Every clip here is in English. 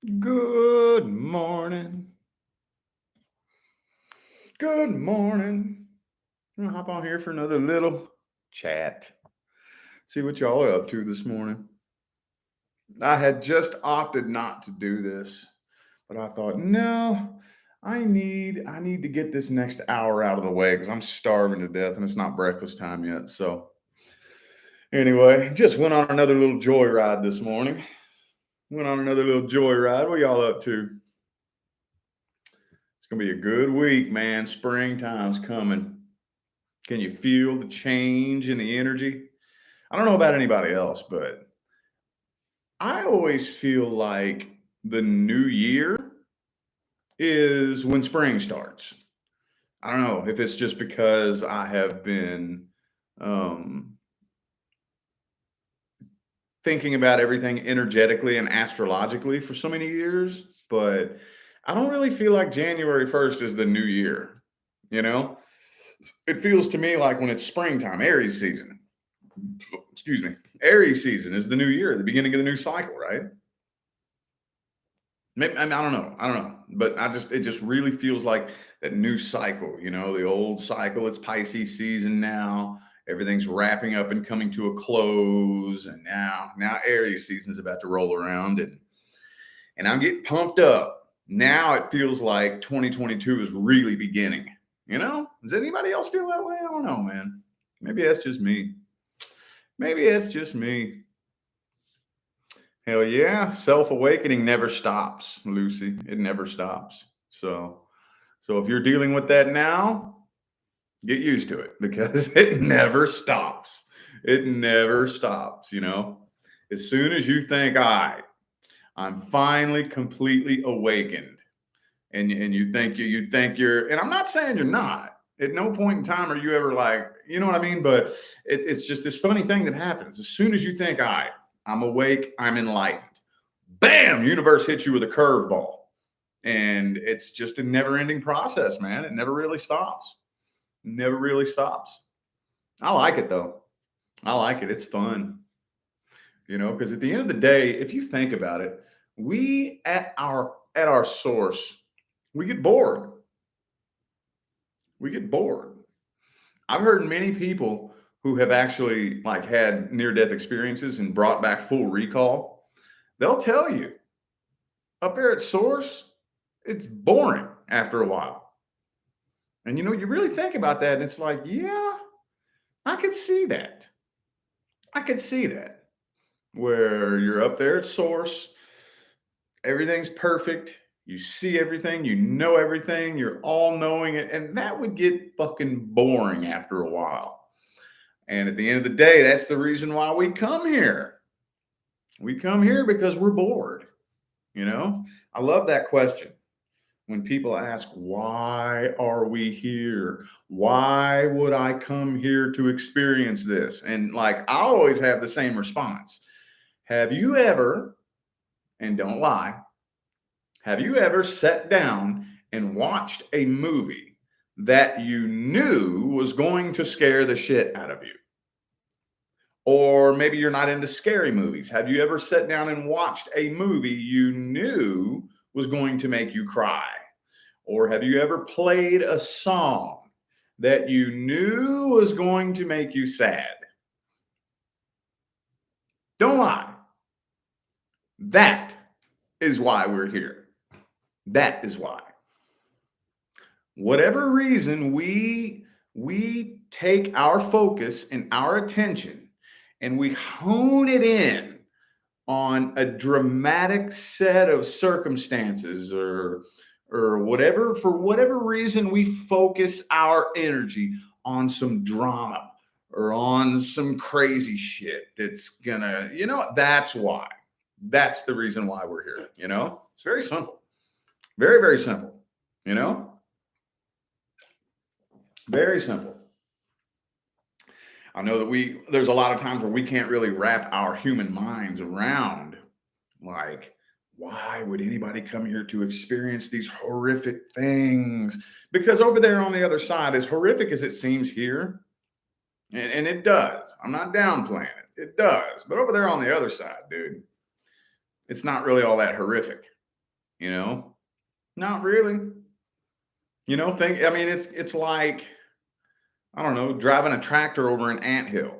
Good morning. Good morning. I'm gonna hop on here for another little chat. See what y'all are up to this morning. I had just opted not to do this, but I thought, no, I need to get this next hour out of the way because I'm starving to death and it's not breakfast time yet. So anyway, just went on another little joyride this morning. Went on another little joyride. What y'all up to? It's gonna be a good week, man. Springtime's coming. Can you feel the change in the energy? I don't know about anybody else, but I always feel like the new year is when spring starts. I don't know if it's just because I have been um, thinking about everything energetically and astrologically for so many years, but I don't really feel like January 1st is the new year. You know, it feels to me like when it's springtime, Aries season, excuse me, Aries season is the new year, the beginning of the new cycle, right? Maybe, I mean, I don't know, but it just really feels like that new cycle. The old cycle. It's Pisces season now. Everything's wrapping up and coming to a close, and now Aries season is about to roll around, and I'm getting pumped up. Now it feels like 2022 is really beginning. Does anybody else feel that way? I don't know, man. Maybe that's just me. Maybe it's just me. Hell yeah. Self awakening never stops, Lucy. It never stops. So if you're dealing with that now, get used to it because it never stops. It never stops. As soon as you think, all right, I'm finally completely awakened, and you think you're, and I'm not saying you're not. At no point in time are you ever like, you know what I mean? But it's just this funny thing that happens. As soon as you think, all right, I'm awake, I'm enlightened, bam, universe hits you with a curveball. And it's just a never-ending process, man. It never really stops. Never really stops. I like it though. I like it. It's fun. Because at the end of the day, if you think about it, we at our source, we get bored. We get bored. I've heard many people who have actually like had near-death experiences and brought back full recall. They'll tell you up there at source, it's boring after a while. And you really think about that, and it's like, yeah, I could see that. I could see that. Where you're up there at source, everything's perfect. You see everything, you know everything, you're all knowing it, and that would get fucking boring after a while. And at the end of the day, that's the reason why we come here. We come here because we're bored. I love that question. When people ask, why are we here? Why would I come here to experience this? And like, I always have the same response. Have you ever, and don't lie, have you ever sat down and watched a movie that you knew was going to scare the shit out of you? Or maybe you're not into scary movies. Have you ever sat down and watched a movie you knew was going to make you cry? Or have you ever played a song that you knew was going to make you sad? Don't lie. That is why we're here. That is why. Whatever reason, we take our focus and our attention and we hone it in on a dramatic set of circumstances or whatever. For whatever reason, we focus our energy on some drama or on some crazy shit that's gonna, that's why. That's the reason why we're here. It's very simple. Very, very simple. you know very simple. I know that there's a lot of times where we can't really wrap our human minds around, like, why would anybody come here to experience these horrific things? Because over there on the other side, as horrific as it seems here, and it does, I'm not downplaying it does, but over there on the other side, dude, it's not really all that horrific. You know, not really. I mean, it's like, I don't know, driving a tractor over an anthill.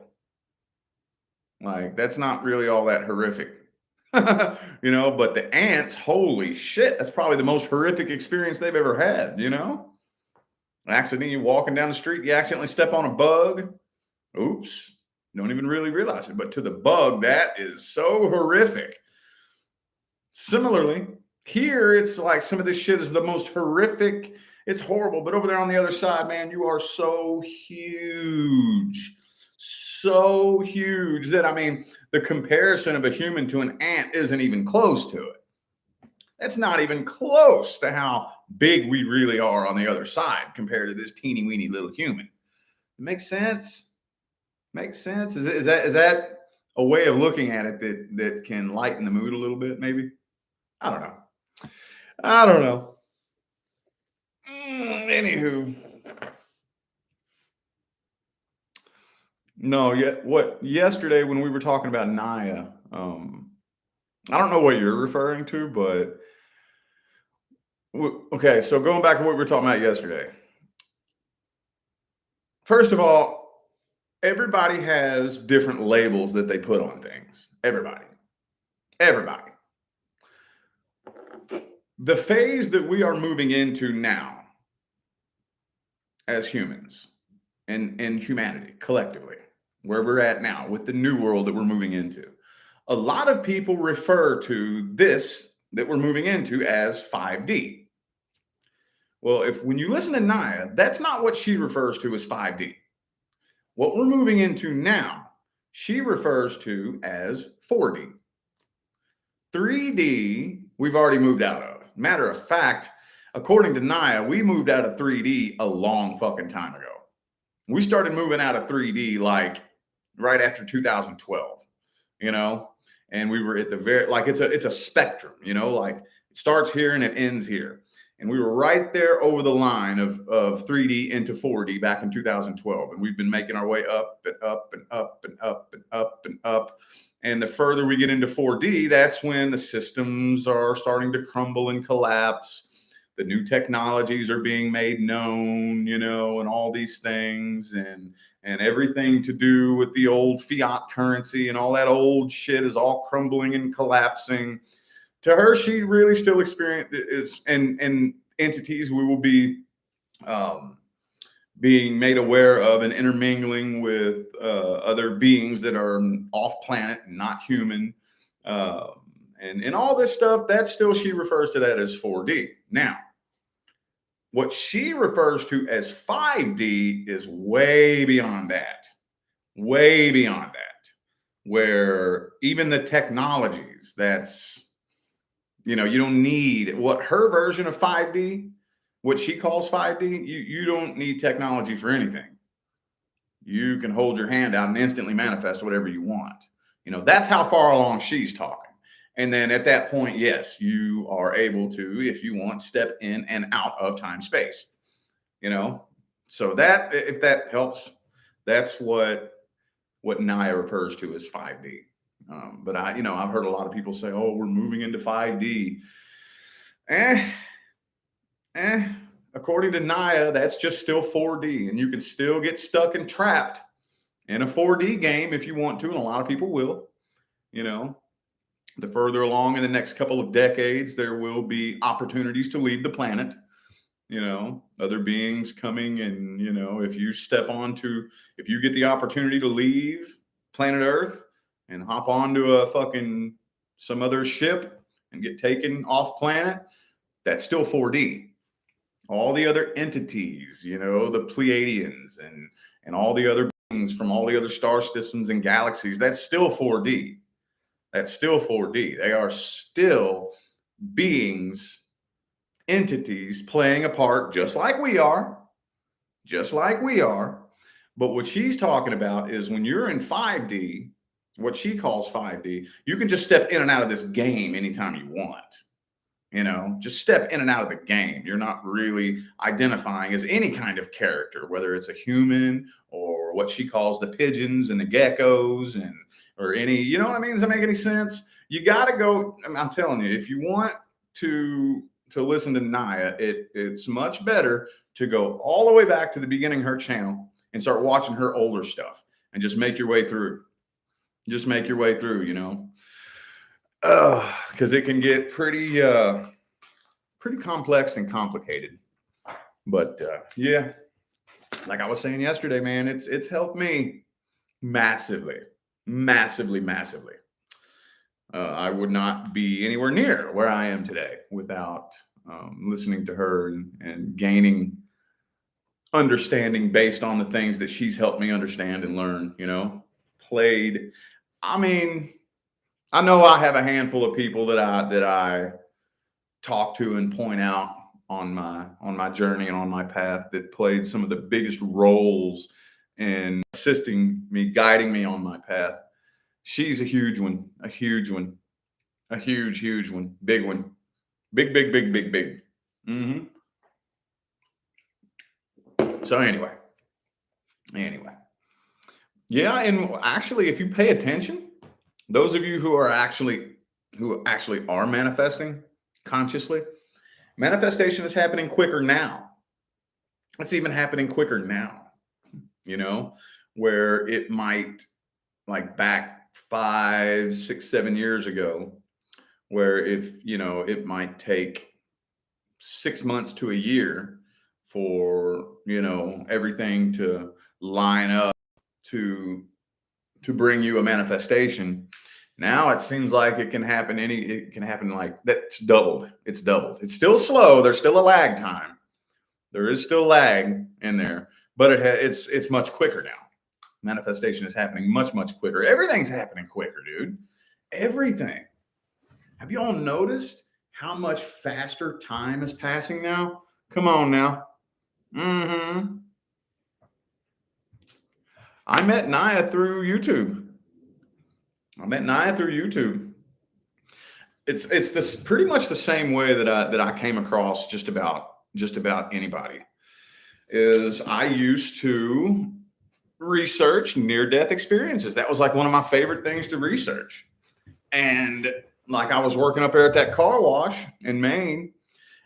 Like, that's not really all that horrific. But the ants, holy shit, that's probably the most horrific experience they've ever had, you know? Accidentally you walking down the street, you accidentally step on a bug. Oops. Don't even really realize it. But to the bug, that is so horrific. Similarly, here it's like some of this shit is the most horrific. It's horrible. But over there on the other side, man, you are so huge. So huge that, I mean, the comparison of a human to an ant isn't even close to it. That's not even close to how big we really are on the other side compared to this teeny weeny little human. It makes sense. Makes sense. Is that a way of looking at it that can lighten the mood a little bit? Maybe. I don't know. I don't know. Anywho, no. Yet what? Yesterday when we were talking about Naya, I don't know what you're referring to, but okay. So going back to what we were talking about yesterday. First of all, everybody has different labels that they put on things. Everybody. The phase that we are moving into now as humans and humanity collectively, where we're at now with the new world that we're moving into, a lot of people refer to this that we're moving into as 5D. Well, if when you listen to Naya, that's not what she refers to as 5D. What we're moving into now, she refers to as 4D. 3D, we've already moved out of. Matter of fact, according to Naya, we moved out of 3D a long fucking time ago. We started moving out of 3D like right after 2012, and we were at the very, like, it's a spectrum, like it starts here and it ends here. And we were right there over the line of 3D into 4D back in 2012. And we've been making our way up and up and up and up and up and up. And the further we get into 4D, that's when the systems are starting to crumble and collapse. The new technologies are being made known, and all these things, and everything to do with the old fiat currency and all that old shit is all crumbling and collapsing. To her, she really still experiences and entities we will be being made aware of and intermingling with other beings that are off planet and not human, and all this stuff. That's still, she refers to that as 4D. Now, what she refers to as 5D is way beyond that, where even the technologies that's, you don't need what her version of 5D, what she calls 5D. You don't need technology for anything. You can hold your hand out and instantly manifest whatever you want. That's how far along she's talking. And then at that point, yes, you are able to, if you want, step in and out of time space. So that, if that helps, that's what Naya refers to as 5D. But I've heard a lot of people say, "Oh, we're moving into 5D." According to Naya, that's just still 4D, and you can still get stuck and trapped in a 4D game if you want to, and a lot of people will. The further along in the next couple of decades, there will be opportunities to leave the planet. Other beings coming, and if you get the opportunity to leave planet Earth and hop onto a fucking some other ship and get taken off planet, that's still 4D. All the other entities, the Pleiadians and all the other beings from all the other star systems and galaxies, that's still 4D. That's still 4D. They are still beings, entities playing a part just like we are. But what she's talking about is when you're in 5D, what she calls 5D, you can just step in and out of this game anytime you want. Just step in and out of the game. You're not really identifying as any kind of character, whether it's a human or what she calls the pigeons and the geckos or any, what I mean? Does that make any sense? You got to go. I'm telling you, if you want to listen to Naya, it's much better to go all the way back to the beginning of her channel and start watching her older stuff and just make your way through. Just make your way through, because it can get pretty complex and complicated. But yeah, like I was saying yesterday, man, it's helped me massively, massively, massively. I would not be anywhere near where I am today without listening to her and gaining understanding based on the things that she's helped me understand and learn. Played. I mean, I know I have a handful of people that I talk to and point out on my journey and on my path that played some of the biggest roles in assisting me, guiding me on my path. She's a huge one, a huge one, a huge one, big one, big, big, big, big, big. So anyway, yeah, and actually, if you pay attention, those of you who actually are manifesting consciously, manifestation is happening quicker now. It's even happening quicker now, where it might, like back 5, 6, 7 years ago, where it might take 6 months to a year for, everything to line up to bring you a manifestation. Now it seems like it can happen like that's doubled. It's doubled. It's still slow. There's still a lag time. There is still lag in there, but it's much quicker now. Manifestation is happening much, much quicker. Everything's happening quicker, dude. Everything. Have you all noticed how much faster time is passing now? Come on now. I met Naya through YouTube. It's this pretty much the same way that I came across just about anybody. Is I used to research near-death experiences. That was like one of my favorite things to research. And like I was working up there at that car wash in Maine,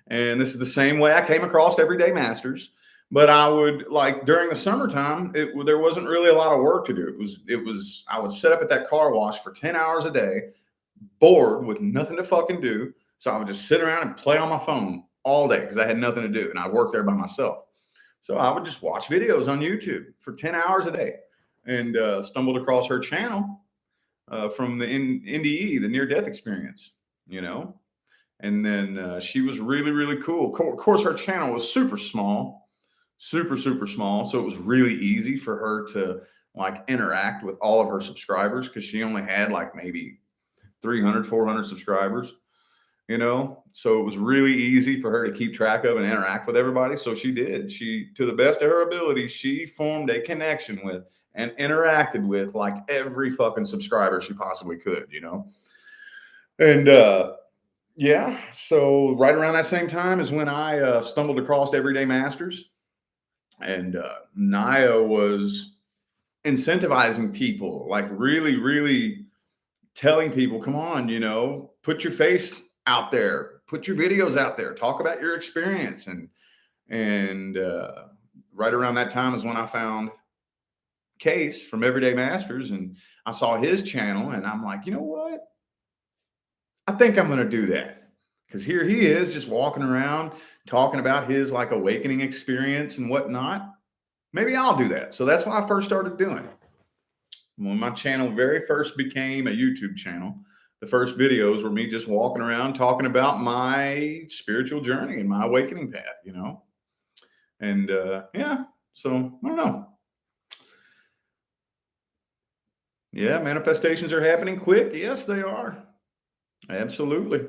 and this is the same way I came across Everyday Masters. But I would, like, during the summertime, there wasn't really a lot of work to do. It was I would sit up at that car wash for 10 hours a day, bored with nothing to fucking do. So I would just sit around and play on my phone all day because I had nothing to do, and I worked there by myself. So I would just watch videos on YouTube for 10 hours a day, and stumbled across her channel from the NDE, the Near Death Experience, And then she was really, really cool. Of course, her channel was super small, super, super small. So it was really easy for her to like interact with all of her subscribers because she only had like maybe 300, 400 subscribers, So it was really easy for her to keep track of and interact with everybody. So she did. She, to the best of her ability, she formed a connection with and interacted with like every fucking subscriber she possibly could, And yeah, so right around that same time is when I stumbled across Everyday Masters, and Naya was incentivizing people, like really, really telling people, come on, put your face out there, put your videos out there, talk about your experience. And right around that time is when I found Case from Everyday Masters, and I saw his channel, and I'm like, you know what? I think I'm going to do that, because here he is just walking around talking about his like awakening experience and whatnot. Maybe I'll do that. So that's what I first started doing. When my channel very first became a YouTube channel, the first videos were me just walking around talking about my spiritual journey and my awakening path, And yeah, so I don't know. Yeah, manifestations are happening quick. Yes, they are. Absolutely.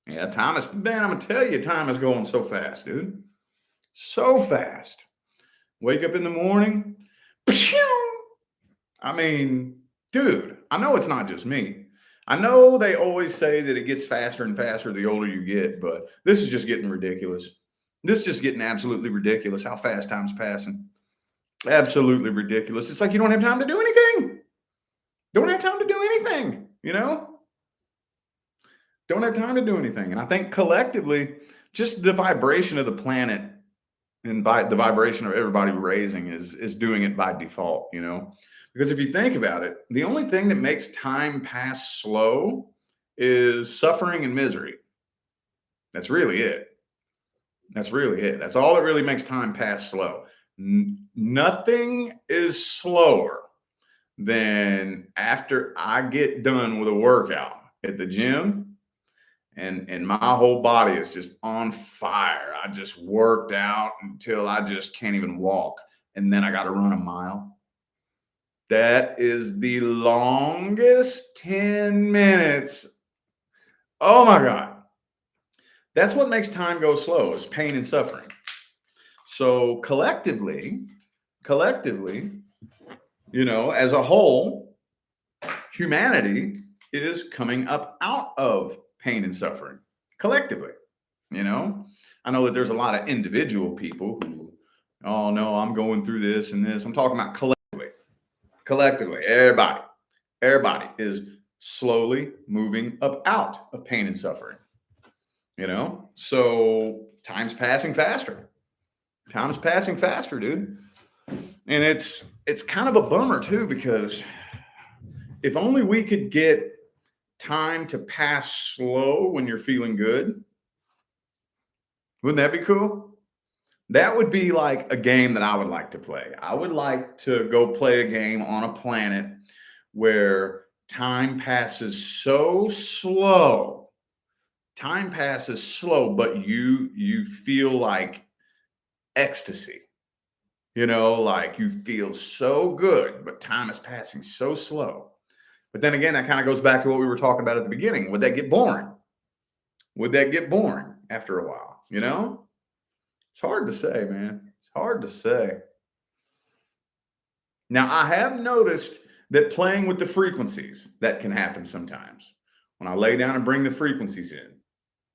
Yeah, man, I'm going to tell you, time is going so fast, dude. So fast. Wake up in the morning. I mean, dude, I know it's not just me. I know they always say that it gets faster and faster the older you get, but this is just getting ridiculous. This is just getting absolutely ridiculous how fast time's passing. Absolutely ridiculous. It's like you don't have time to do anything. Don't have time to do anything, Don't have time to do anything. And I think collectively, just the vibration of the planet and the vibration of everybody raising is doing it by default, you know? Because if you think about it, the only thing that makes time pass slow is suffering and misery. That's really it. That's really it. That's all that really makes time pass slow. Nothing is slower than after I get done with a workout at the gym and my whole body is just on fire. I just worked out until I just can't even walk. And then I got to run a mile. That is the longest 10 minutes. Oh my God. That's what makes time go slow is pain and suffering. So collectively, you know, as a whole, humanity is coming up out of pain and suffering collectively. You know, I know that there's a lot of individual people who, oh no, I'm going through this and this. I'm talking about collectively, everybody is slowly moving up out of pain and suffering. You know, so time's passing faster. Time's passing faster, dude. And it's kind of a bummer too, because if only we could get time to pass slow when you're feeling good, wouldn't that be cool? That would be like a game that I would like to play. I would like to go play a game on a planet where time passes so slow. Time passes slow, but you feel like ecstasy. You know, like you feel so good, but time is passing so slow. But then again, that kind of goes back to what we were talking about at the beginning. Would that get boring? Would that get boring after a while? You know, it's hard to say, man. It's hard to say. Now, I have noticed that playing with the frequencies, that can happen sometimes. When I lay down and bring the frequencies in,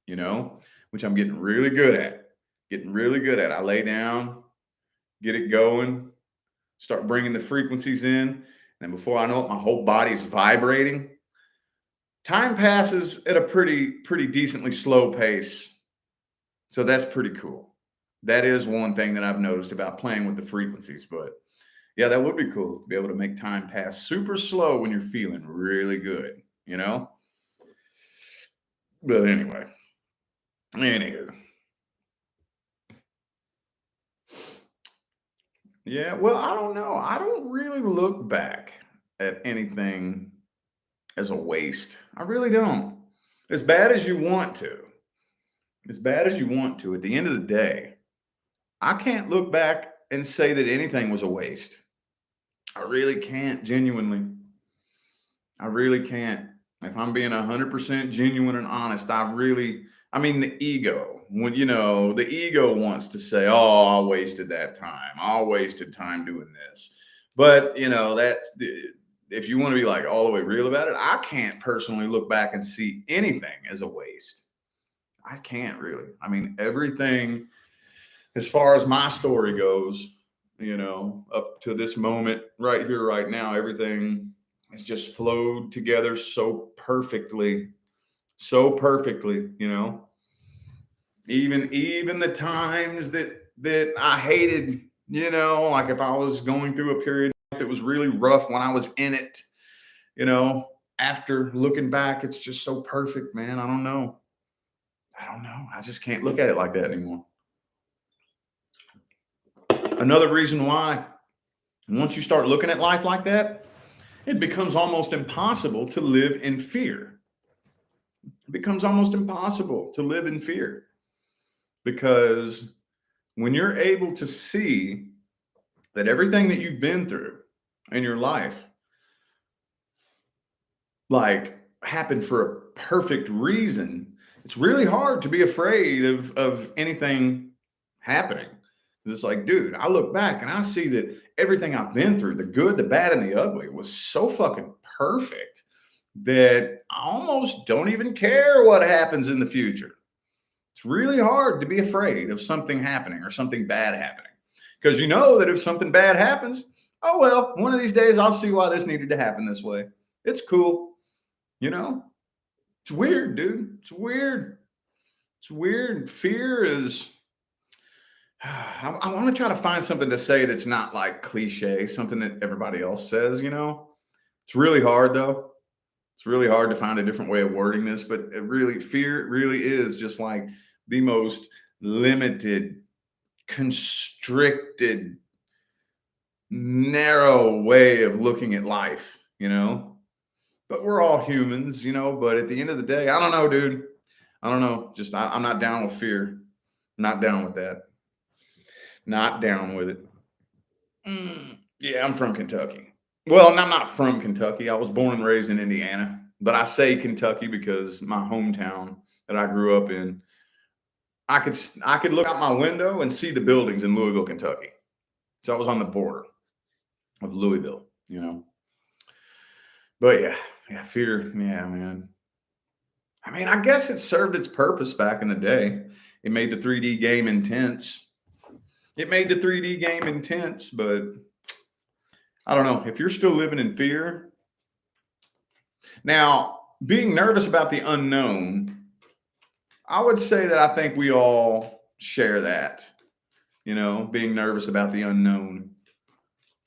you know, which I'm getting really good at. Getting really good at. I lay down, get it going, start bringing the frequencies in. And before I know it, my whole body's vibrating. Time passes at a pretty decently slow pace. So that's pretty cool. That is one thing that I've noticed about playing with the frequencies. But yeah, that would be cool to be able to make time pass super slow when you're feeling really good, you know? But anywho. Yeah, well, I don't know. I don't really look back at anything as a waste. I really don't. As bad as you want to, as bad as you want to, at the end of the day, I can't look back and say that anything was a waste. I really can't, genuinely. I really can't. If I'm being 100% genuine and honest, I mean, the ego, when, you know, the ego wants to say, oh, I wasted that time. I wasted time doing this. But, you know, if you want to be like all the way real about it, I can't personally look back and see anything as a waste. I can't really. I mean, everything, as far as my story goes, you know, up to this moment right here, right now, everything has just flowed together so perfectly, you know. Even the times that I hated, you know, like if I was going through a period that was really rough when I was in it, you know, after looking back, it's just so perfect, man. I don't know. I don't know. I just can't look at it like that anymore. Another reason why, once you start looking at life like that, it becomes almost impossible to live in fear. It becomes almost impossible to live in fear because when you're able to see that everything that you've been through in your life, like, happened for a perfect reason, it's really hard to be afraid of anything happening. It's like, dude, I look back and I see that everything I've been through, the good, the bad, and the ugly, was so fucking perfect that I almost don't even care what happens in the future. It's really hard to be afraid of something happening or something bad happening because you know that if something bad happens, oh, well, one of these days I'll see why this needed to happen this way. It's cool, you know? It's weird, dude. It's weird. It's weird. Fear is. I want to try to find something to say that's not like cliche, something that everybody else says, you know? It's really hard though. It's really hard to find a different way of wording this, but fear really is just like the most limited, constricted, narrow way of looking at life, you know? But we're all humans, you know? But at the end of the day, I don't know, dude. I don't know. I'm not down with fear. Not down with that. Not down with it. Yeah, I'm from Kentucky. Well, I'm not from Kentucky. I was born and raised in Indiana, but I say Kentucky because my hometown that I grew up in, I could look out my window and see the buildings in Louisville, Kentucky. So I was on the border of Louisville, you know. But yeah, fear, yeah, man. I mean, I guess it served its purpose back in the day. It made the 3D game intense. It made the 3D game intense, but I don't know. If you're still living in fear, now being nervous about the unknown, I would say that I think we all share that, you know, being nervous about the unknown.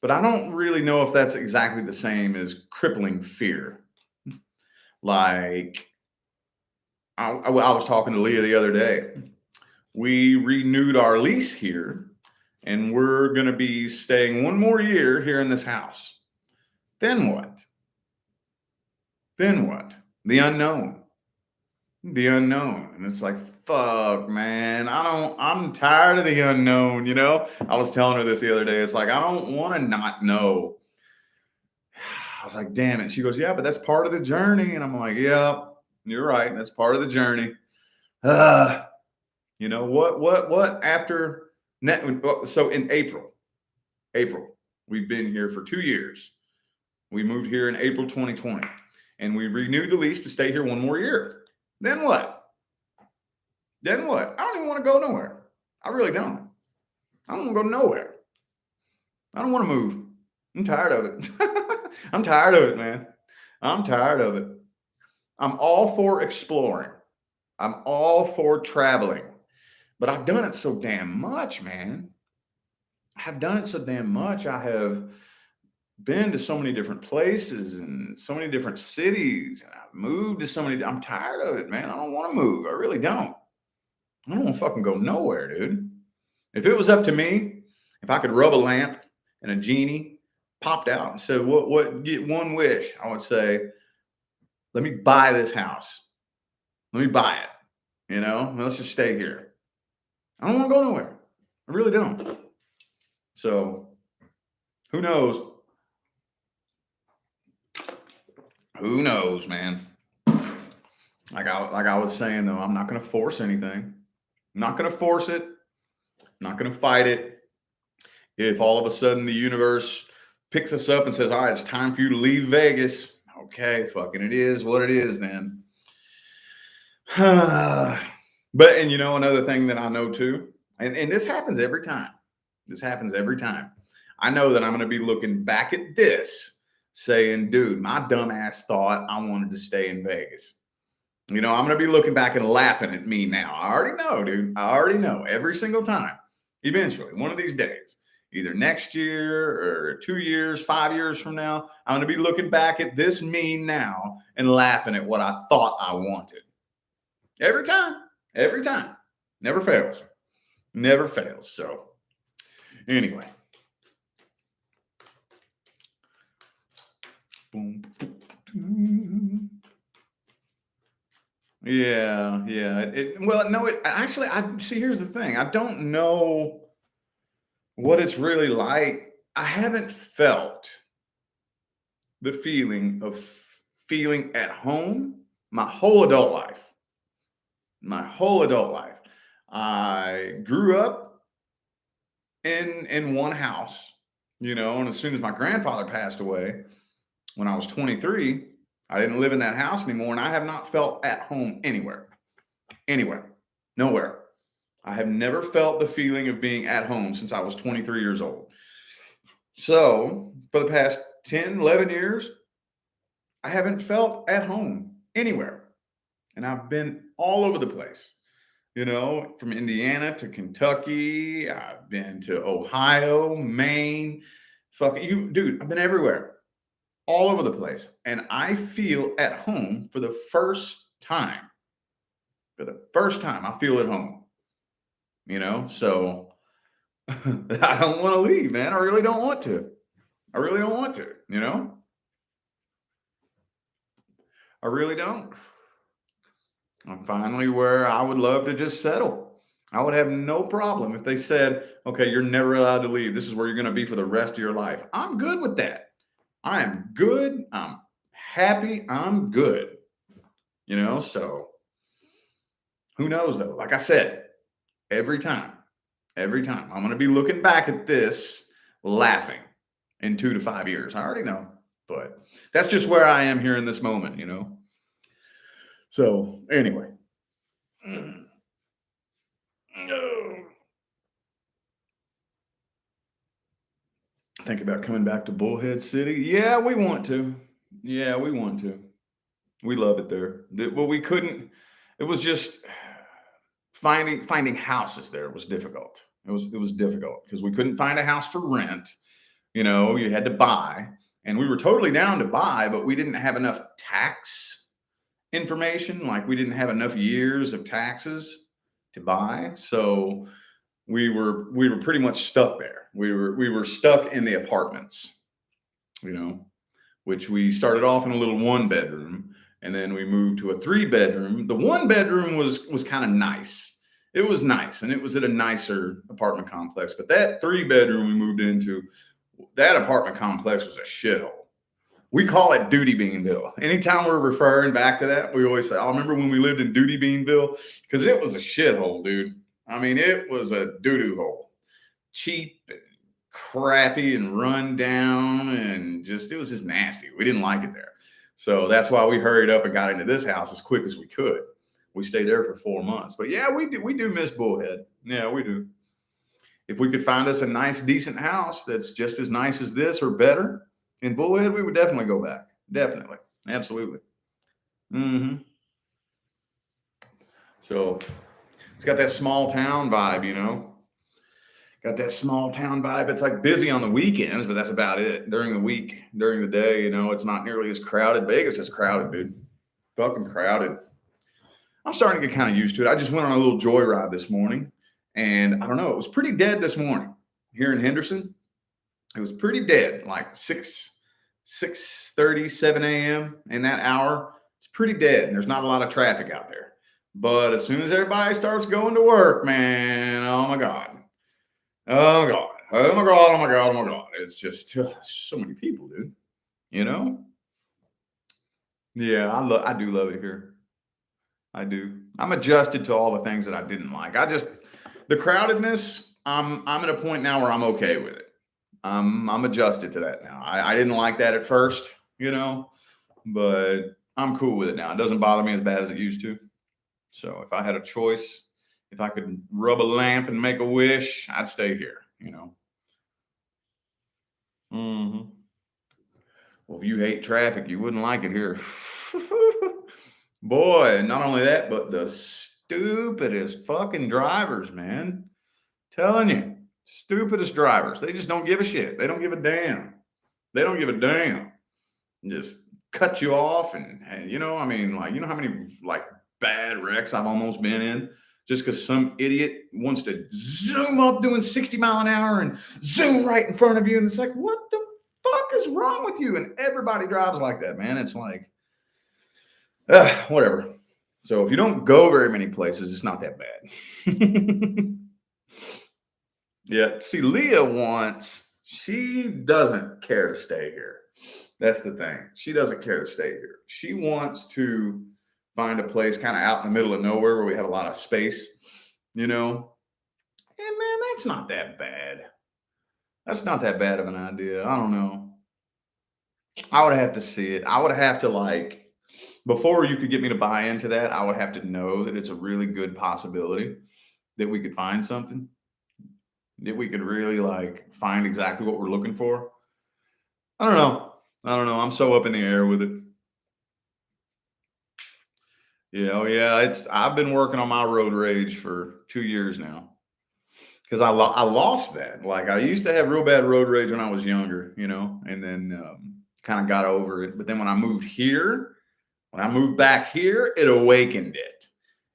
But I don't really know if that's exactly the same as crippling fear. Like, I was talking to Leah the other day. We renewed our lease here, and we're going to be staying one more year here in this house. Then what? Then what? The unknown. The unknown. And it's like, fuck, man. I'm tired of the unknown, you know? I was telling her this the other day. It's like, I don't want to not know. I was like, damn it. She goes, yeah, but that's part of the journey. And I'm like, yeah, you're right. That's part of the journey. You know, what after net? So in April, we've been here for 2 years. We moved here in April 2020 and we renewed the lease to stay here one more year. Then what? Then what? I don't even want to go nowhere. I really don't. I don't want to go nowhere. I don't want to move. I'm tired of it. I'm tired of it, man. I'm tired of it. I'm all for exploring. I'm all for traveling. But I've done it so damn much, man. I've done it so damn much. I have been to so many different places and so many different cities. And I've moved to so many. I'm tired of it, man. I don't want to move. I really don't. I don't want to fucking go nowhere, dude. If it was up to me, if I could rub a lamp and a genie popped out and said, what, get one wish, I would say, let me buy this house. Let me buy it. You know, let's just stay here. I don't want to go nowhere. I really don't. So who knows? Who knows, man? Like I was saying though, I'm not going to force anything. I'm not going to force it. I'm not going to fight it. If all of a sudden the universe picks us up and says, all right, it's time for you to leave Vegas. Okay, fucking it is what it is then. But, and you know, another thing that I know too, and this happens every time. This happens every time. I know that I'm going to be looking back at this saying, dude, my dumbass thought I wanted to stay in Vegas. You know, I'm going to be looking back and laughing at me now. I already know, dude. I already know every single time. Eventually, one of these days, either next year or 2 years, 5 years from now, I'm going to be looking back at this me now and laughing at what I thought I wanted. Every time. Every time. Never fails. Never fails. So, anyway. Boom. Yeah. Well, no, actually, I see. Here's the thing. I don't know what it's really like. I haven't felt the feeling of feeling at home my whole adult life. My whole adult life. I grew up in one house, you know, and as soon as my grandfather passed away when I was 23, I didn't live in that house anymore, and I have not felt at home anywhere. Anywhere. Nowhere. I have never felt the feeling of being at home since I was 23 years old. So, for the past 10, 11 years, I haven't felt at home anywhere. and I've been all over the place. From Indiana to Kentucky. I've been to Ohio, Maine. Fucking you, dude. I've been everywhere, all over the place, and I feel at home for the first time. For the first time, I feel at home. So I don't want to leave, man. I really don't want to. I really don't want to. I really don't. I'm finally where I would love to just settle. I would have no problem if they said, okay, you're never allowed to leave. This is where you're going to be for the rest of your life. I'm good with that. I am good. I'm happy. I'm good. So who knows though? Like I said, every time, I'm going to be looking back at this laughing in 2 to 5 years. I already know, but that's just where I am here in this moment. So anyway. Think about coming back to Bullhead City. Yeah, we want to. Yeah, we want to. We love it there. Well, we couldn't. It was just finding houses there was difficult. It was difficult because we couldn't find a house for rent. You had to buy, and we were totally down to buy, but we didn't have enough tax information. Like we didn't have enough years of taxes to buy, so we were pretty much stuck there. We were stuck in the apartments, you know, which we started off in a little 1 bedroom, and then we moved to a 3 bedroom. The 1 bedroom was kind of nice. It was nice, and it was at a nicer apartment complex. But that 3 bedroom we moved into, that apartment complex was a shithole. We call it Duty Beanville. Anytime we're referring back to that, we always say, I remember when we lived in Duty Beanville, because it was a shithole, dude. I mean, it was a doo-doo hole. Cheap and crappy and run down, and it was just nasty. We didn't like it there. So that's why we hurried up and got into this house as quick as we could. We stayed there for 4 months. But yeah, we do miss Bullhead. Yeah, we do. If we could find us a nice, decent house that's just as nice as this or better in Bullhead, we would definitely go back. Definitely. Absolutely. Hmm. So it's got that small town vibe. Got that small town vibe. It's like busy on the weekends, but that's about it. During the week, during the day, it's not nearly as crowded. Vegas is crowded, dude. Fucking crowded. I'm starting to get kind of used to it. I just went on a little joyride this morning, and I don't know, it was pretty dead this morning here in Henderson. It was pretty dead, like 6:30, 7 a.m. in that hour. It's pretty dead, and there's not a lot of traffic out there. But as soon as everybody starts going to work, man, oh my God. Oh my God. Oh my God. Oh my God. Oh my God. It's just so many people, dude. You know? Yeah, I do love it here. I do. I'm adjusted to all the things that I didn't like. The crowdedness, I'm at a point now where I'm okay with it. I'm adjusted to that now. I didn't like that at first, but I'm cool with it now. It doesn't bother me as bad as it used to. So if I had a choice, if I could rub a lamp and make a wish, I'd stay here. Hmm. Well, if you hate traffic, you wouldn't like it here. Boy, not only that, but the stupidest fucking drivers, man. Telling you, stupidest drivers. They just don't give a shit. They don't give a damn. They don't give a damn. Just cut you off, and I mean, like, how many like bad wrecks I've almost been in just because some idiot wants to zoom up doing 60 mile an hour and zoom right in front of you, and it's like, what the fuck is wrong with you? And everybody drives like that, man. It's like, whatever. So if you don't go very many places, it's not that bad. Yeah. See, she doesn't care to stay here. That's the thing. She doesn't care to stay here. She wants to find a place kind of out in the middle of nowhere where we have a lot of space, And man, that's not that bad. That's not that bad of an idea. I don't know. I would have to see it. I would have to before you could get me to buy into that, I would have to know that it's a really good possibility that we could find something that we could really find exactly what we're looking for. I don't know. I'm so up in the air with it. Yeah, oh yeah. I've been working on my road rage for 2 years now because I lost that. Like I used to have real bad road rage when I was younger, and then kind of got over it. But then when I moved back here, it awakened it.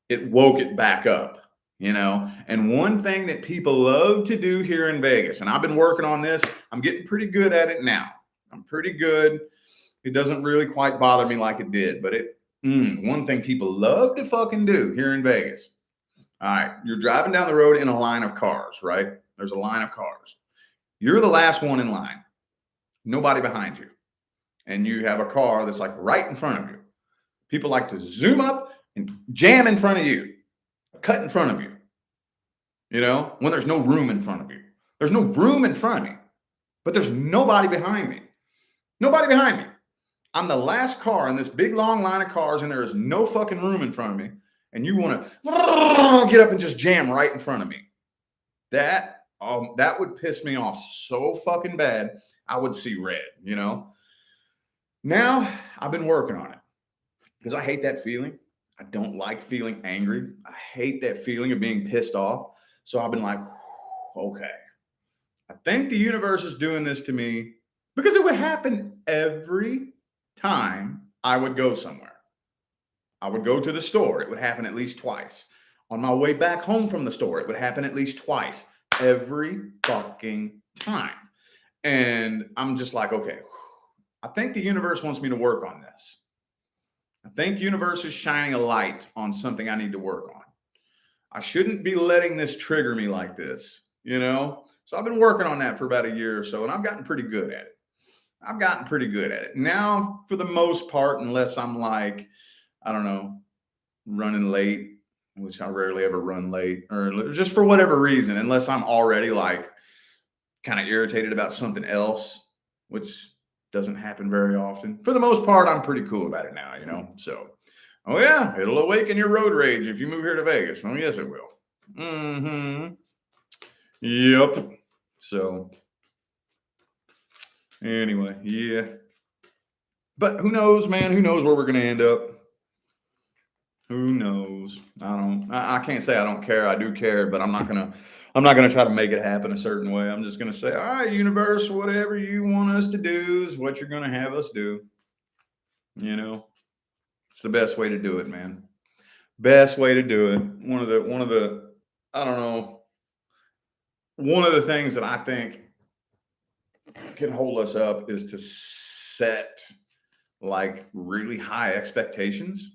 It woke it back up. And one thing that people love to do here in Vegas, and I've been working on this, I'm getting pretty good at it now. I'm pretty good. It doesn't really quite bother me like it did, but one thing people love to fucking do here in Vegas. All right, you're driving down the road in a line of cars, right? There's a line of cars. You're the last one in line. Nobody behind you. And you have a car that's like right in front of you. People like to zoom up and jam in front of you, cut in front of you, when there's no room in front of you. There's no room in front of me, but there's nobody behind me. Nobody behind me. I'm the last car in this big long line of cars, and there is no fucking room in front of me. And you want to get up and just jam right in front of me. That would piss me off so fucking bad. I would see red. Now I've been working on it because I hate that feeling. I don't like feeling angry. I hate that feeling of being pissed off. So I've been like, okay, I think the universe is doing this to me because it would happen every time I would go somewhere. I would go to the store. It would happen at least twice. On my way back home from the store, it would happen at least twice every fucking time. And I'm just like, okay, I think the universe wants me to work on this. I think universe is shining a light on something I need to work on. I shouldn't be letting this trigger me like this, So I've been working on that for about a year or so, and I've gotten pretty good at it. Now, for the most part, unless I'm like, I don't know, running late, which I rarely ever run late, or just for whatever reason, unless I'm already like kind of irritated about something else, which doesn't happen very often. For the most part, I'm pretty cool about it now. So, oh yeah, it'll awaken your road rage if you move here to Vegas. Oh yes, it will. Yep. So, anyway, yeah. But who knows, man? Who knows where we're going to end up? Who knows? I can't say I don't care. I do care, but I'm not gonna try to make it happen a certain way. I'm just gonna say, all right, universe, whatever you want us to do is what you're gonna have us do. It's the best way to do it, man. Best way to do it. One of the I don't know. One of the things that I think can hold us up is to set like really high expectations.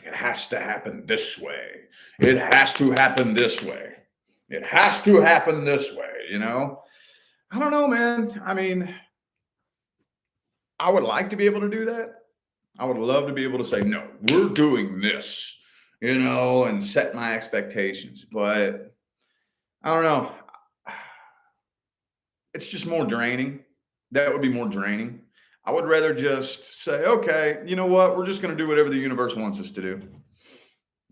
It has to happen this way. It has to happen this way. It has to happen this way, I don't know, man. I mean, I would like to be able to do that. I would love to be able to say, no, we're doing this, and set my expectations. But I don't know. It's just more draining. That would be more draining. I would rather just say, okay, you know what? We're just going to do whatever the universe wants us to do.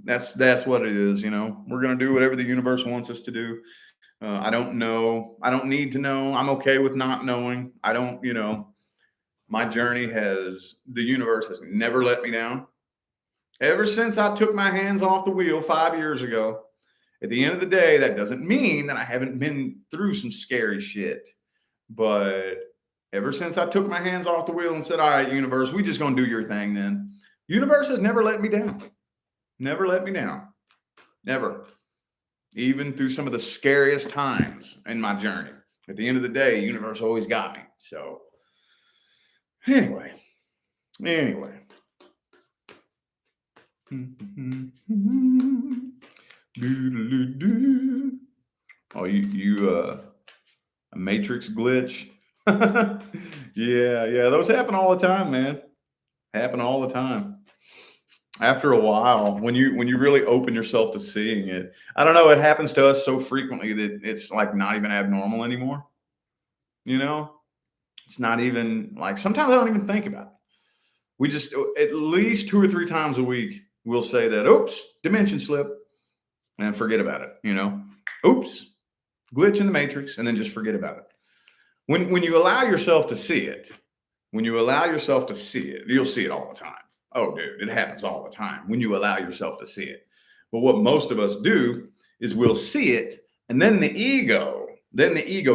That's what it is. We're going to do whatever the universe wants us to do. I don't know. I don't need to know. I'm okay with not knowing. I don't, my journey the universe has never let me down. Ever since I took my hands off the wheel 5 years ago, at the end of the day, that doesn't mean that I haven't been through some scary shit. But ever since I took my hands off the wheel and said, all right, universe, we just going to do your thing then. Universe has never let me down. Never let me down. Never. Even through some of the scariest times in my journey. At the end of the day, universe always got me. So anyway. Oh, a Matrix glitch? Yeah, those happen all the time, man. Happen all the time. After a while, when you really open yourself to seeing it, I don't know, it happens to us so frequently that it's like not even abnormal anymore. It's not even like, sometimes I don't even think about it. We just, at least 2 or 3 times a week, we'll say that, oops, dimension slip, and forget about it. Oops, glitch in the matrix, and then just forget about it. When you allow yourself to see it, you'll see it all the time. Oh, dude, it happens all the time when you allow yourself to see it. But what most of us do is we'll see it, and then the ego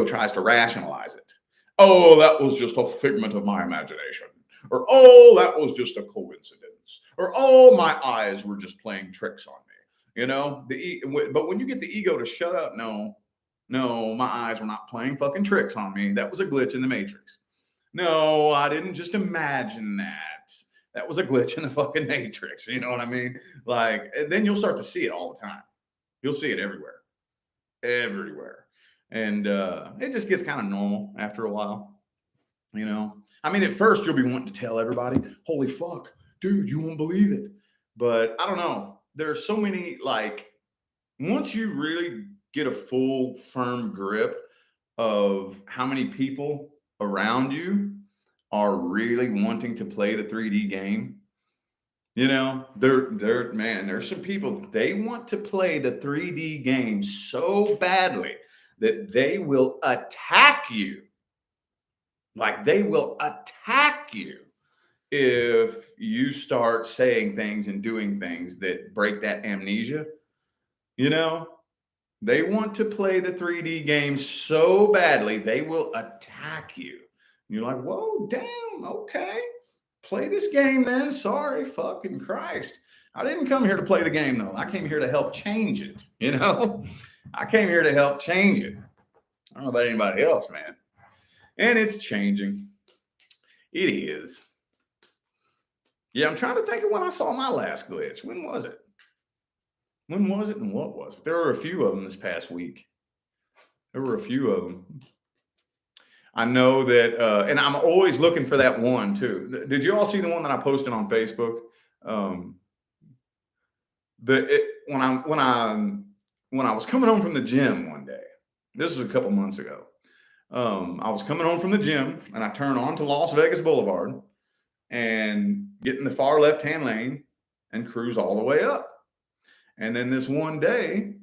tries to rationalize it. Oh, that was just a figment of my imagination. Or, oh, that was just a coincidence. Or, oh, my eyes were just playing tricks on me. But when you get the ego to shut up, no, no, my eyes were not playing fucking tricks on me. That was a glitch in the matrix. No, I didn't just imagine that. That was a glitch in the fucking matrix. You know what I mean? Like, then you'll start to see it all the time. You'll see it everywhere, everywhere. And it just gets kind of normal after a while, you know? I mean, at first you'll be wanting to tell everybody, holy fuck, dude, you won't believe it. But I don't know. There's so many, like, once you really get a full, firm grip of how many people around you are really wanting to play the 3D game. Man, there's some people, they want to play the 3D game so badly that they will attack you. Like they will attack you if you start saying things and doing things that break that amnesia. You know, they want to play the 3D game so badly, they will attack you. And you're like, whoa, damn, okay. Play this game then. Sorry, fucking Christ. I didn't come here to play the game, though. I came here to help change it. I came here to help change it. I don't know about anybody else, man. And it's changing. It is. Yeah, I'm trying to think of when I saw my last glitch. When was it? When was it and what was it? There were a few of them this past week. There were a few of them. I know that, and I'm always looking for that one too. Did you all see the one that I posted on Facebook? When I was coming home from the gym one day, this was a couple months ago. I was coming home from the gym and I turn onto Las Vegas Boulevard and get in the far left-hand lane and cruise all the way up. And then this one day,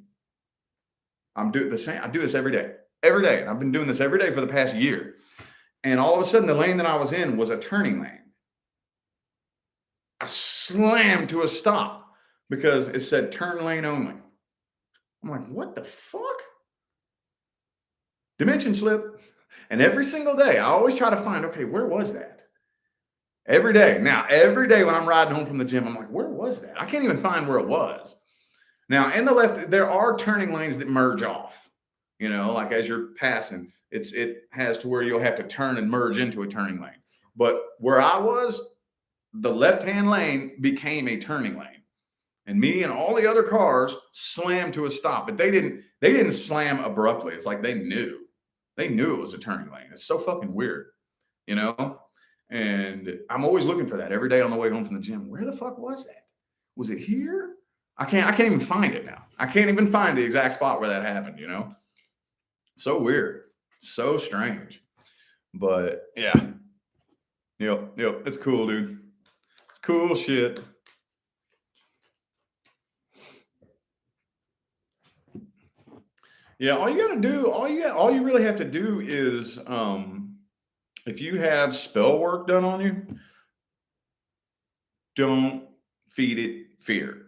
I'm doing the same. I do this every day. And I've been doing this every day for the past year. And all of a sudden, the lane that I was in was a turning lane. I slammed to a stop because it said turn lane only. I'm like, what the fuck? Dimension slip. And every single day, I always try to find, okay, where was that? Every day. Now, every day when I'm riding home from the gym, I'm like, where was that? I can't even find where it was. Now, in the left, there are turning lanes that merge off. Like as you're passing, it has to where you'll have to turn and merge into a turning lane. But where I was, the left-hand lane became a turning lane. And me and all the other cars slammed to a stop, but they didn't slam abruptly. It's like they knew it was a turning lane. It's so fucking weird, and I'm always looking for that every day on the way home from the gym. Where the fuck was that? Was it here? I can't even find it now. I can't even find the exact spot where that happened, So weird. So strange. But yeah. Yep. It's cool, dude. It's cool shit. Yeah, all you really have to do is if you have spell work done on you, don't feed it fear.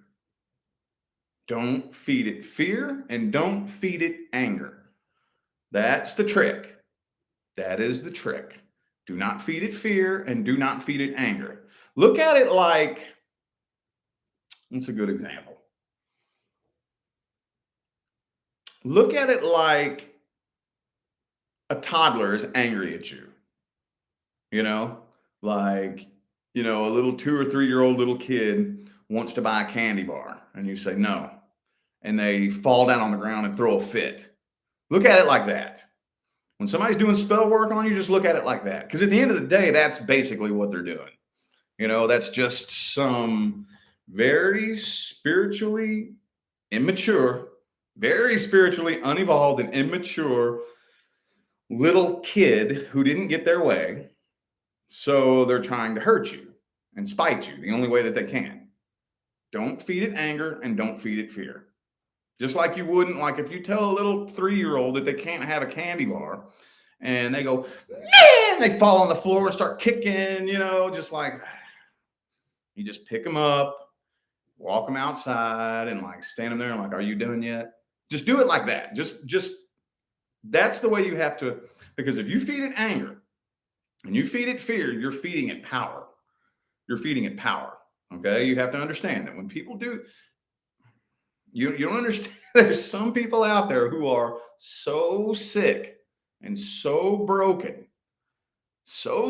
Don't feed it fear and don't feed it anger. That's the trick. That is the trick. Do not feed it fear and do not feed it anger. Look at it like, that's a good example. Look at it like a toddler is angry at you. Like, a little 2 or 3 year old little kid wants to buy a candy bar and you say no. And they fall down on the ground and throw a fit. Look at it like that. When somebody's doing spell work on you, just look at it like that. Because at the end of the day, that's basically what they're doing. That's just some very spiritually immature, very spiritually unevolved and immature little kid who didn't get their way. So they're trying to hurt you and spite you the only way that they can. Don't feed it anger and don't feed it fear. Just like you wouldn't, like if you tell a little 3-year-old that they can't have a candy bar and they go, yeah, and they fall on the floor and start kicking, just like, You just pick them up, walk them outside, and like stand them there and like, are you done yet? Just do it like that. Just that's the way you have to, because if you feed it anger and you feed it fear, you're feeding it power. You're feeding it power. Okay. You have to understand that when people do, you don't understand. There's some people out there who are so sick and so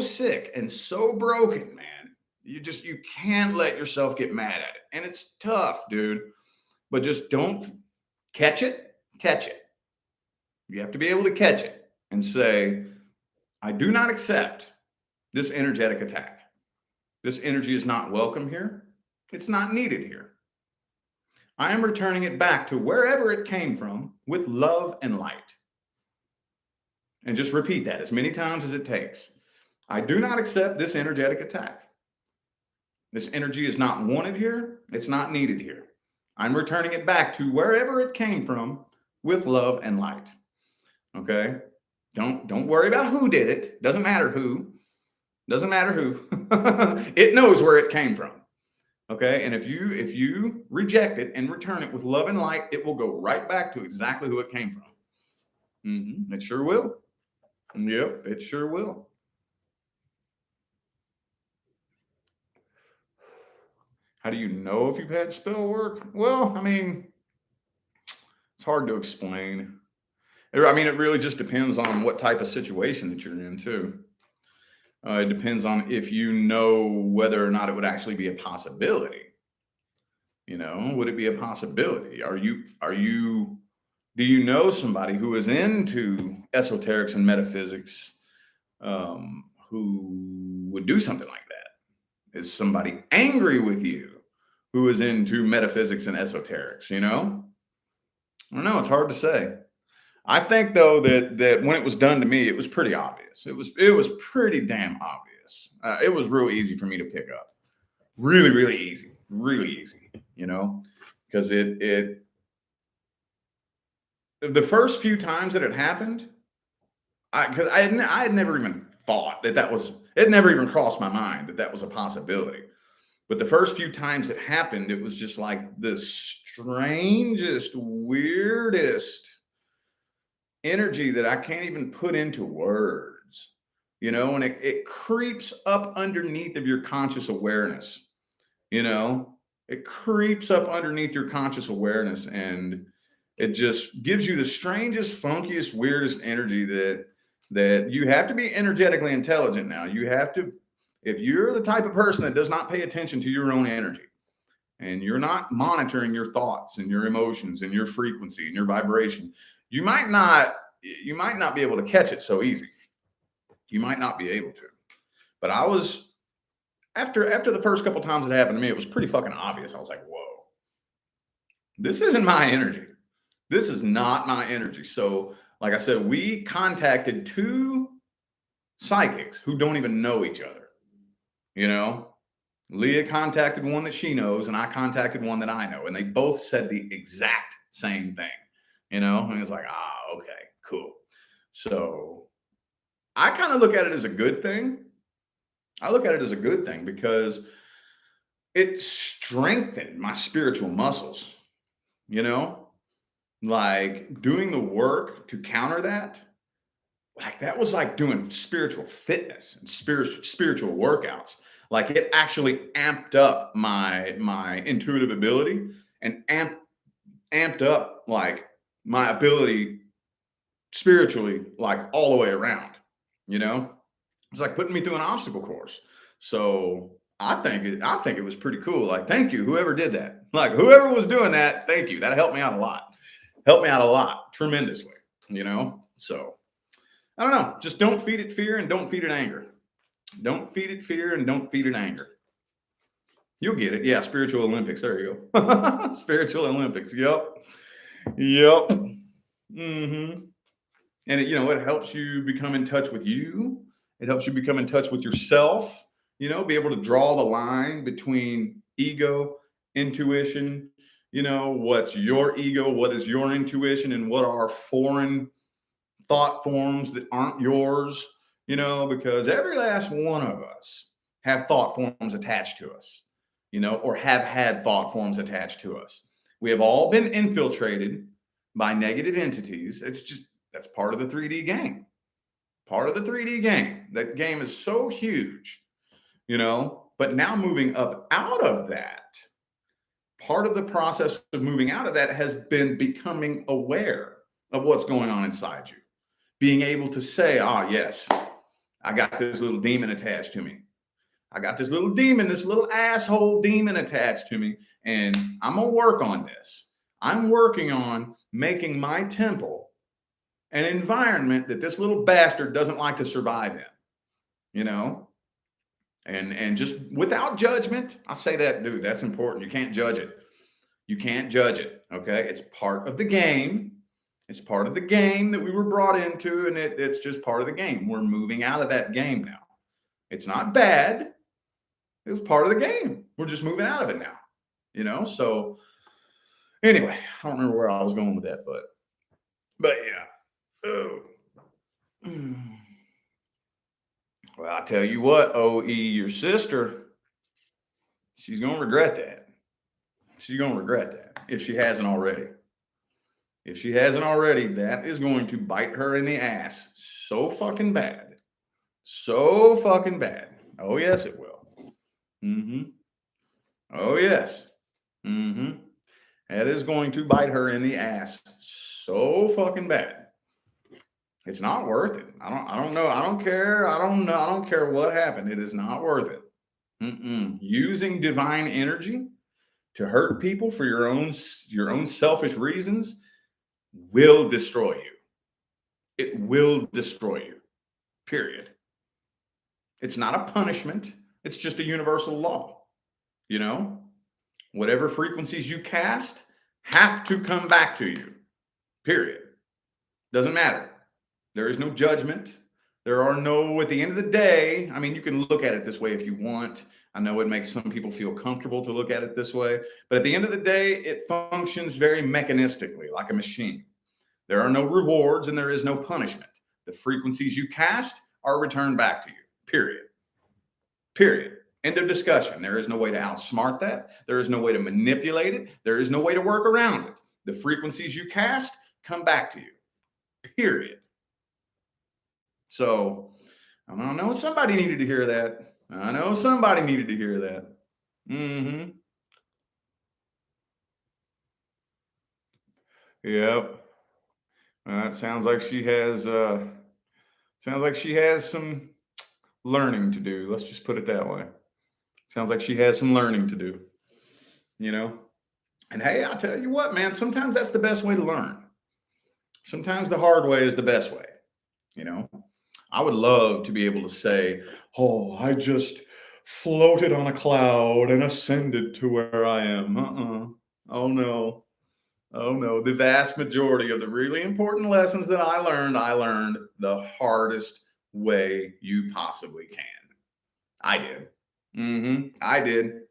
sick and so broken, man. You can't let yourself get mad at it. And it's tough, dude. But just don't catch it, catch it. You have to be able to catch it and say, I do not accept this energetic attack. This energy is not welcome here. It's not needed here. I am returning it back to wherever it came from with love and light. And just repeat that as many times as it takes. I do not accept this energetic attack. This energy is not wanted here. It's not needed here. I'm returning it back to wherever it came from with love and light. Okay? Don't worry about who did it. Doesn't matter who. Doesn't matter who. It knows where it came from. Okay? And if you reject it and return it with love and light, it will go right back to exactly who it came from. It sure will. Yep, it sure will. How do you know if you've had spell work? Well, I mean, it's hard to explain. I mean, it really just depends on what type of situation that you're in, too. It depends on if you know whether or not it would actually be a possibility. Would it be a possibility? Do you know somebody who is into esoterics and metaphysics, who would do something like that? Is somebody angry with you who is into metaphysics and esoterics? I don't know. It's hard to say. I think though that when it was done to me, it was pretty obvious. It was pretty damn obvious. It was real easy for me to pick up. Really, really easy. Really easy. Because it the first few times that it happened, because I had never even thought that was. It never even crossed my mind that was a possibility. But the first few times it happened, it was just like the strangest, weirdest energy that I can't even put into words, and it creeps up underneath of your conscious awareness, it creeps up underneath your conscious awareness, and it just gives you the strangest, funkiest, weirdest energy that you have to be energetically intelligent. Now you have to, if you're the type of person that does not pay attention to your own energy and you're not monitoring your thoughts and your emotions and your frequency and your vibration, you might not be able to catch it so easy. You might not be able to. But I was, after the first couple times it happened to me, it was pretty fucking obvious. I was like, whoa, this isn't my energy. This is not my energy. So, like I said, we contacted two psychics who don't even know each other. Leah contacted one that she knows, and I contacted one that I know, and they both said the exact same thing. And it's like, okay, cool. So I kind of look at it as a good thing. I look at it as a good thing because it strengthened my spiritual muscles, like doing the work to counter that. Like that was like doing spiritual fitness and spiritual workouts. Like it actually amped up my intuitive ability and amped up like my ability spiritually, like all the way around, it's like putting me through an obstacle course. So I think it was pretty cool. Like, thank you, whoever did that. Like whoever was doing that, thank you. That helped me out a lot. Tremendously, So I don't know. Just don't feed it fear and don't feed it anger. Don't feed it fear and don't feed it anger. You'll get it. Yeah, spiritual Olympics. There you go. Spiritual Olympics. Yep. Mm-hmm. And it helps you become in touch with you. It helps you become in touch with yourself. Be able to draw the line between ego, intuition. What's your ego? What is your intuition? And what are foreign thought forms that aren't yours? Because every last one of us have thought forms attached to us. or have had thought forms attached to us. We have all been infiltrated by negative entities. That's part of the 3D game. Part of the 3D game. That game is so huge, but now moving up out of that, part of the process of moving out of that has been becoming aware of what's going on inside you. Being able to say, yes, I got this little demon attached to me. I got this little demon, this little asshole demon attached to me, and I'm going to work on this. I'm working on making my temple an environment that this little bastard doesn't like to survive in, and just without judgment. I say that, dude, that's important. You can't judge it. You can't judge it. Okay. It's part of the game. It's part of the game that we were brought into, and it's just part of the game. We're moving out of that game now. It's not bad. It was part of the game. We're just moving out of it now, So anyway, I don't remember where I was going with that, but yeah. Oh. Well, I tell you what, OE, your sister, she's going to regret that. She's going to regret that if she hasn't already. If she hasn't already, that is going to bite her in the ass so fucking bad. So fucking bad. Oh, yes, it will. Oh, yes. That is going to bite her in the ass so fucking bad. It's not worth it. I don't know. I don't care. I don't know. I don't care what happened. It is not worth it. Using divine energy to hurt people for your own selfish reasons will destroy you. It will destroy you. Period. It's not a punishment. It's just a universal law. Whatever frequencies you cast have to come back to you. Period. Doesn't matter. There is no judgment. There are no, at the end of the day, I mean, you can look at it this way if you want. I know it makes some people feel comfortable to look at it this way, but at the end of the day, it functions very mechanistically, like a machine. There are no rewards and there is no punishment. The frequencies you cast are returned back to you. Period. Period. End of discussion. There is no way to outsmart that. There is no way to manipulate it. There is no way to work around it. The frequencies you cast come back to you. Period. So I know somebody needed to hear that. I know somebody needed to hear that. Yep. It sounds like she has some learning to do. Let's just put it that way. Sounds like she has some learning to do, And hey, I'll tell you what, man, sometimes that's the best way to learn. Sometimes the hard way is the best way, I would love to be able to say, oh, I just floated on a cloud and ascended to where I am. Oh, no. Oh, no. The vast majority of the really important lessons that I learned the hardest way you possibly can. I did. I did.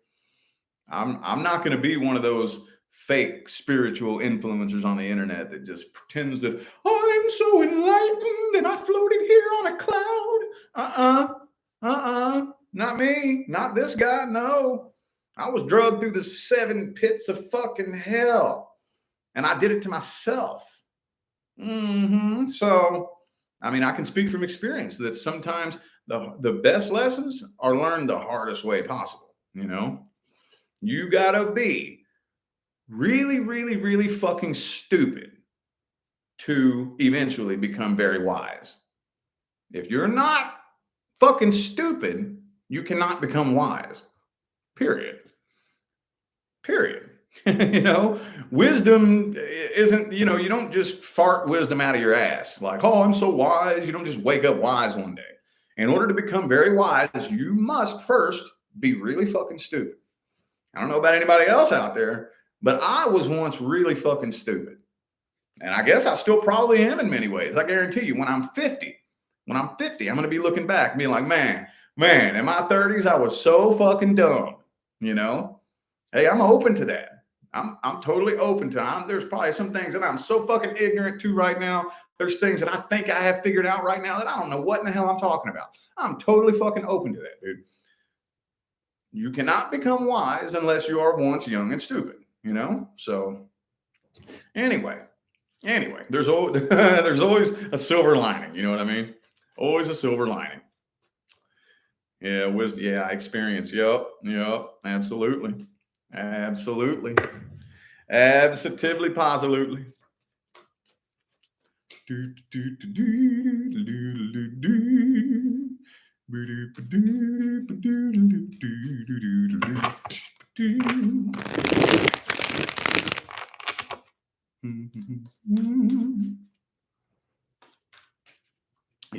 I'm not going to be one of those fake spiritual influencers on the internet that just pretends that I'm so enlightened and I floated here on a cloud. Not me. Not this guy. No. I was drugged through the 7 pits of fucking hell. And I did it to myself. So, I mean, I can speak from experience that sometimes the best lessons are learned the hardest way possible. You gotta be really, really, really fucking stupid to eventually become very wise. If you're not fucking stupid, you cannot become wise. Period. Wisdom isn't, you don't just fart wisdom out of your ass. Like, oh, I'm so wise. You don't just wake up wise one day. In order to become very wise, you must first be really fucking stupid. I don't know about anybody else out there, but I was once really fucking stupid. And I guess I still probably am in many ways. I guarantee you, when I'm 50, I'm going to be looking back and being like, man, in my 30s, I was so fucking dumb, Hey, I'm open to that. I'm totally open to. There's probably some things that I'm so fucking ignorant to right now. There's things that I think I have figured out right now that I don't know what in the hell I'm talking about. I'm totally fucking open to that, dude. You cannot become wise unless you are once young and stupid, So anyway, there's always, there's always a silver lining. You know what I mean? Always a silver lining. Yeah, wisdom. Yeah, experience. Yep. Absolutely, absolutely, absolutely, positively.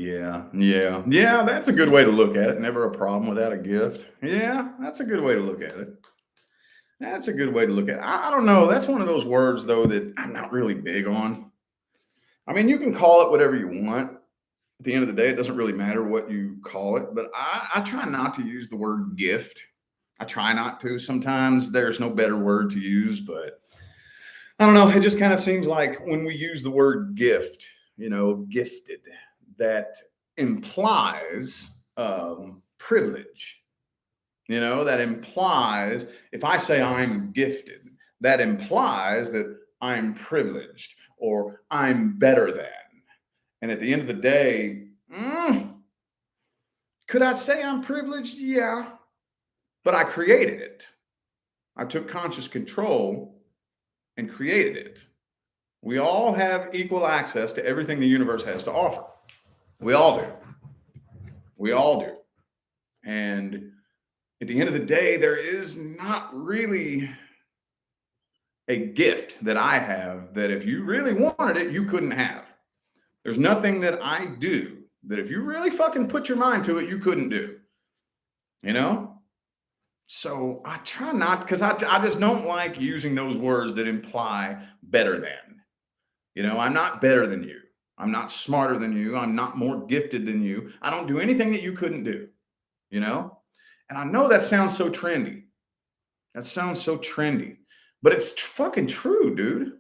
Yeah. That's a good way to look at it. Never a problem without a gift. Yeah, that's a good way to look at it. That's a good way to look at it. I don't know. That's one of those words, though, that I'm not really big on. I mean, you can call it whatever you want. At the end of the day, it doesn't really matter what you call it, but I try not to use the word gift. I try not to. Sometimes there's no better word to use, but I don't know. It just kind of seems like when we use the word gift, gifted, that implies privilege. That implies, if I say I'm gifted, that implies that I'm privileged or I'm better than. And at the end of the day, could I say I'm privileged? Yeah, but I created it. I took conscious control and created it. We all have equal access to everything the universe has to offer. We all do. We all do. And at the end of the day, there is not really a gift that I have that if you really wanted it, you couldn't have. There's nothing that I do that if you really fucking put your mind to it, you couldn't do. So I try not, because I just don't like using those words that imply better than. I'm not better than you. I'm not smarter than you. I'm not more gifted than you. I don't do anything that you couldn't do. And I know that sounds so trendy. But it's fucking true, dude.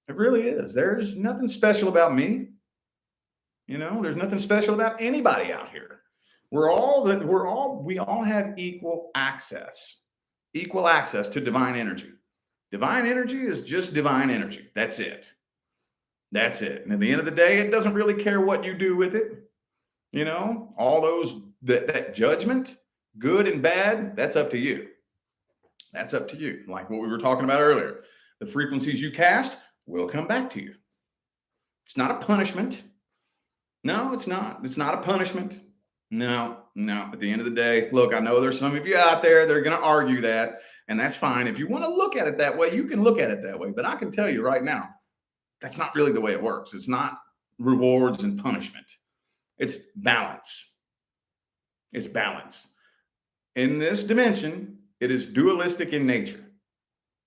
It really is. There's nothing special about me. There's nothing special about anybody out here. We all have equal access to divine energy. Divine energy is just divine energy. That's it. And at the end of the day, it doesn't really care what you do with it. All those, that judgment, good and bad, that's up to you. That's up to you. Like what we were talking about earlier. The frequencies you cast will come back to you. It's not a punishment. No, it's not. It's not a punishment. No. At the end of the day, look, I know there's some of you out there that are going to argue that, and that's fine. If you want to look at it that way, you can look at it that way. But I can tell you right now, that's not really the way it works. It's not rewards and punishment. It's balance. It's balance. In this dimension, it is dualistic in nature.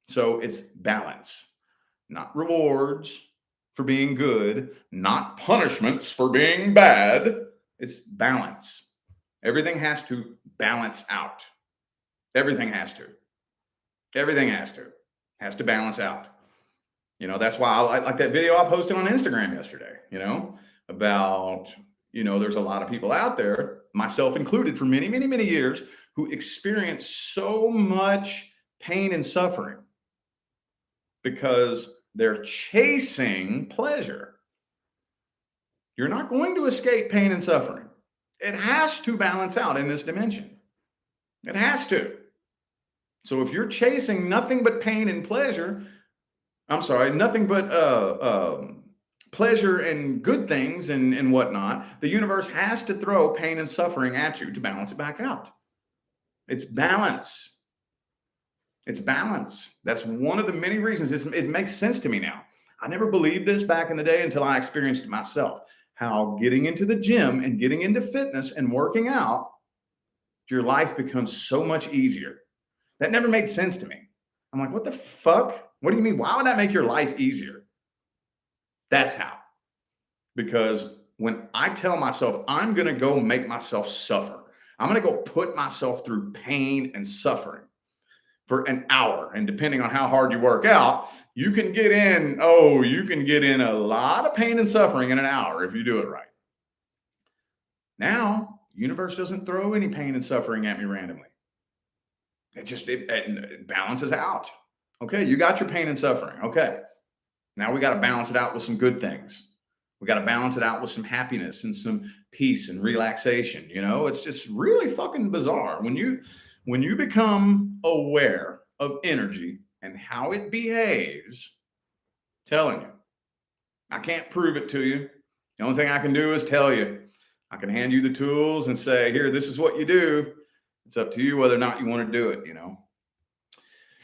So it's balance, not rewards for being good, not punishments for being bad. It's balance. Everything has to balance out. Everything has to. Has to balance out. That's why I like that video I posted on Instagram yesterday, about, there's a lot of people out there, myself included, for many, many, many years, who experience so much pain and suffering because they're chasing pleasure. You're not going to escape pain and suffering. It has to balance out in this dimension. It has to. So if you're chasing nothing but pain and pleasure, nothing but pleasure and good things and whatnot, the universe has to throw pain and suffering at you to balance it back out. It's balance. That's one of the many reasons. It makes sense to me now. I never believed this back in the day until I experienced it myself. How getting into the gym and getting into fitness and working out, your life becomes so much easier. That never made sense to me. I'm like, what the fuck? What do you mean? Why would that make your life easier? That's how. Because when I tell myself I'm going to go make myself suffer, I'm going to go put myself through pain and suffering for an hour. And depending on how hard you work out, you can get in a lot of pain and suffering in an hour if you do it right. Now, the universe doesn't throw any pain and suffering at me randomly. it balances out. Okay, you got your pain and suffering. Okay, now we got to balance it out with some good things. We got to balance it out with some happiness and some peace and relaxation. You know, it's just really fucking bizarre when you become aware of energy and how it behaves. Telling you, I can't prove it to you. The only thing I can do is tell you. I can hand you the tools and say, here, this is what you do. It's up to you whether or not you want to do it, you know.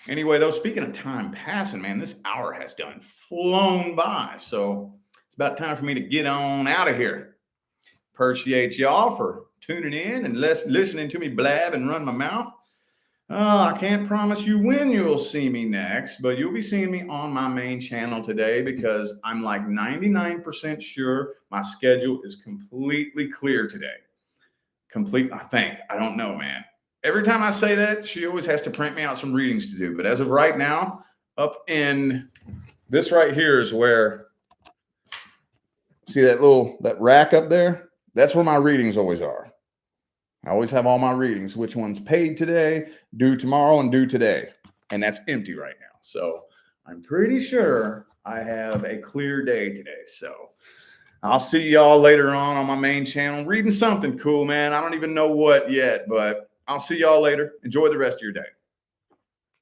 Anyway, though, speaking of time passing, man, this hour has done flown by. So it's about time for me to get on out of here. Appreciate y'all for tuning in and listening to me blab and run my mouth. I can't promise you when you'll see me next, but you'll be seeing me on my main channel today because I'm like 99% sure my schedule is completely clear today. Complete, I think. I don't know, man. Every time I say that, she always has to print me out some readings to do. But as of right now, up in this right here is where, see that rack up there? That's where my readings always are. I always have all my readings, which one's paid today, due tomorrow, and due today. And that's empty right now. So I'm pretty sure I have a clear day today. So I'll see y'all later on my main channel reading something cool, man. I don't even know what yet, but I'll see y'all later. Enjoy the rest of your day.